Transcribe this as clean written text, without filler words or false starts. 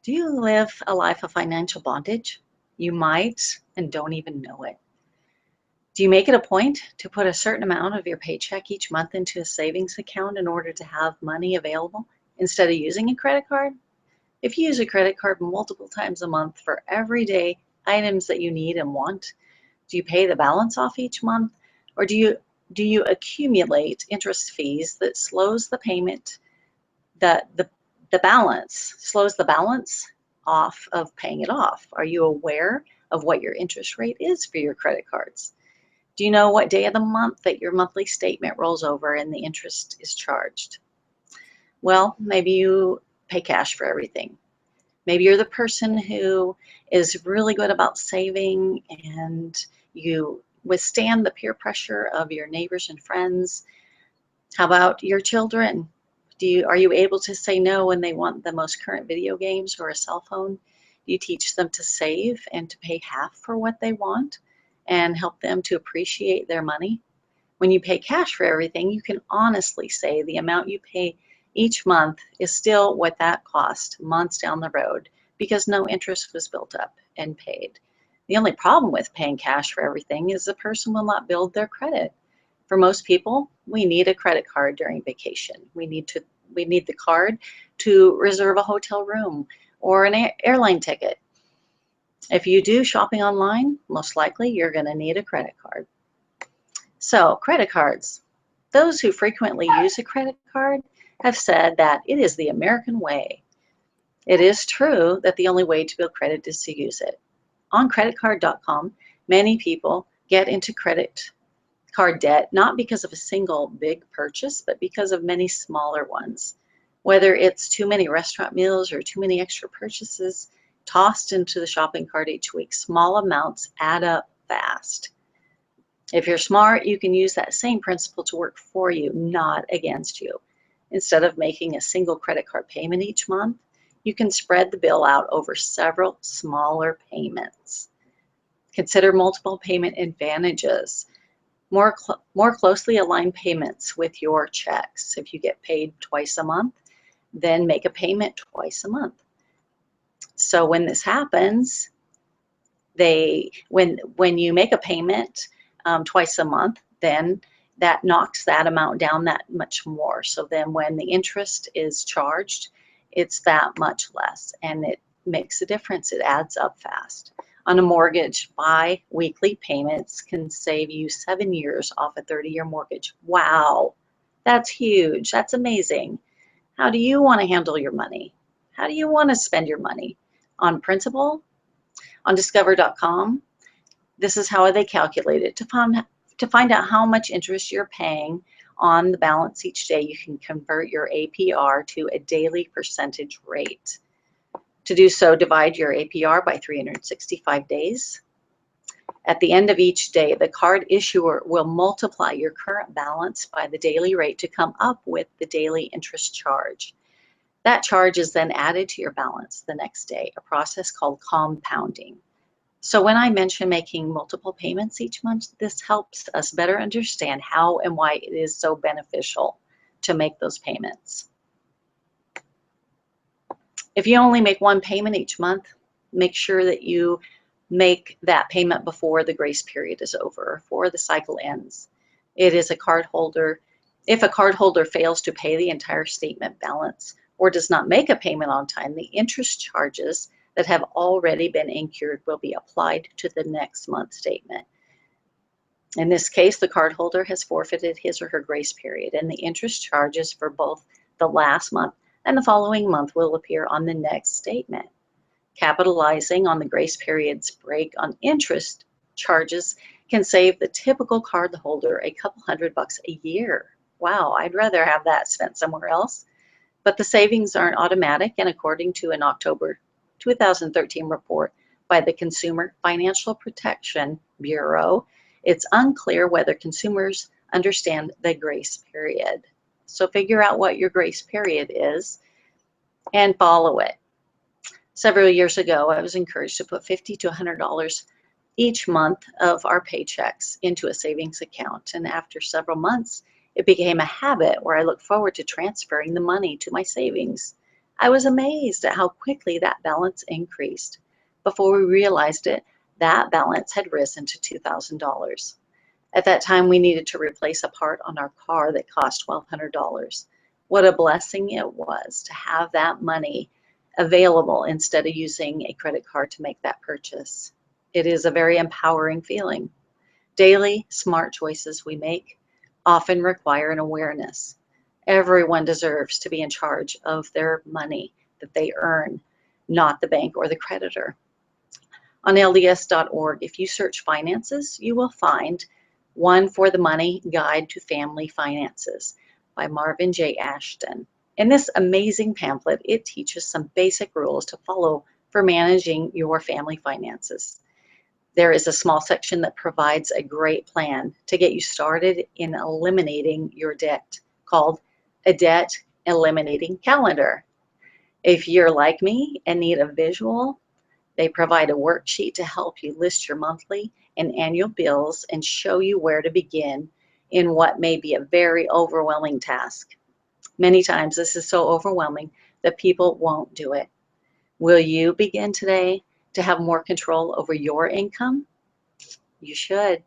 Do you live a life of financial bondage? You might and don't even know it. Do you make it a point to put a certain amount of your paycheck each month into a savings account in order to have money available instead of using a credit card? If you use a credit card multiple times a month for everyday items that you need and want, do you pay the balance off each month, or do you accumulate interest fees that slows the payment, the balance slows the balance off of paying it off? Are you aware of what your interest rate is for your credit cards? Do you know what day of the month that your monthly statement rolls over and the interest is charged? Well, maybe you pay cash for everything. Maybe you're the person who is really good about saving and you withstand the peer pressure of your neighbors and friends. How about your children? Are you able to say no when they want the most current video games or a cell phone? Do you teach them to save and to pay half for what they want and help them to appreciate their money? When you pay cash for everything, you can honestly say the amount you pay each month is still what that cost months down the road because no interest was built up and paid. The only problem with paying cash for everything is the person will not build their credit. For most people, we need a credit card during vacation. We need the card to reserve a hotel room or an airline ticket. If you do shopping online, most likely you're going to need a credit card. So, credit cards. Those who frequently use a credit card have said that it is the American way. It is true that the only way to build credit is to use it. On creditcard.com, many people get into credit card debt not because of a single big purchase, but because of many smaller ones. Whether it's too many restaurant meals or too many extra purchases tossed into the shopping cart each week, small amounts add up fast. If you're smart, you can use that same principle to work for you, not against you. Instead of making a single credit card payment each month, you can spread the bill out over several smaller payments. Consider multiple payment advantages. More closely align payments with your checks. If you get paid twice a month, then make a payment twice a month. So when this happens, when you make a payment twice a month, then that knocks that amount down that much more. So then when the interest is charged, it's that much less, and it makes a difference. It adds up fast. On a mortgage, bi-weekly payments can save you 7 years off a 30-year mortgage. Wow, that's huge. That's amazing. How do you want to handle your money? How do you want to spend your money? On Principal, on Discover.com, this is how they calculate it. To find out how much interest you're paying on the balance each day, you can convert your APR to a daily percentage rate. To do so, divide your APR by 365 days. At the end of each day, the card issuer will multiply your current balance by the daily rate to come up with the daily interest charge. That charge is then added to your balance the next day, a process called compounding. So when I mention making multiple payments each month, this helps us better understand how and why it is so beneficial to make those payments. If you only make one payment each month, make sure that you make that payment before the grace period is over, before the cycle ends. If a cardholder fails to pay the entire statement balance or does not make a payment on time, the interest charges that have already been incurred will be applied to the next month's statement. In this case, the cardholder has forfeited his or her grace period, and the interest charges for both the last month and the following month will appear on the next statement. Capitalizing on the grace period's break on interest charges can save the typical cardholder a couple $100 a year. Wow, I'd rather have that spent somewhere else. But the savings aren't automatic, and according to an October 2013 report by the Consumer Financial Protection Bureau, it's unclear whether consumers understand the grace period. So figure out what your grace period is and follow it. Several years ago, I was encouraged to put $50 to $100 each month of our paychecks into a savings account. And after several months, it became a habit where I look forward to transferring the money to my savings. I was amazed at how quickly that balance increased. Before we realized it, that balance had risen to $2,000. At that time, we needed to replace a part on our car that cost $1,200. What a blessing it was to have that money available instead of using a credit card to make that purchase. It is a very empowering feeling. Daily, smart choices we make often require an awareness. Everyone deserves to be in charge of their money that they earn, not the bank or the creditor. On LDS.org, if you search finances, you will find One for the Money Guide to Family Finances by Marvin J. Ashton. In this amazing pamphlet, it teaches some basic rules to follow for managing your family finances. There is a small section that provides a great plan to get you started in eliminating your debt, called a debt eliminating calendar. If you're like me and need a visual, they provide a worksheet to help you list your monthly and annual bills and show you where to begin in what may be a very overwhelming task. Many times this is so overwhelming that people won't do it. Will you begin today to have more control over your income? You should.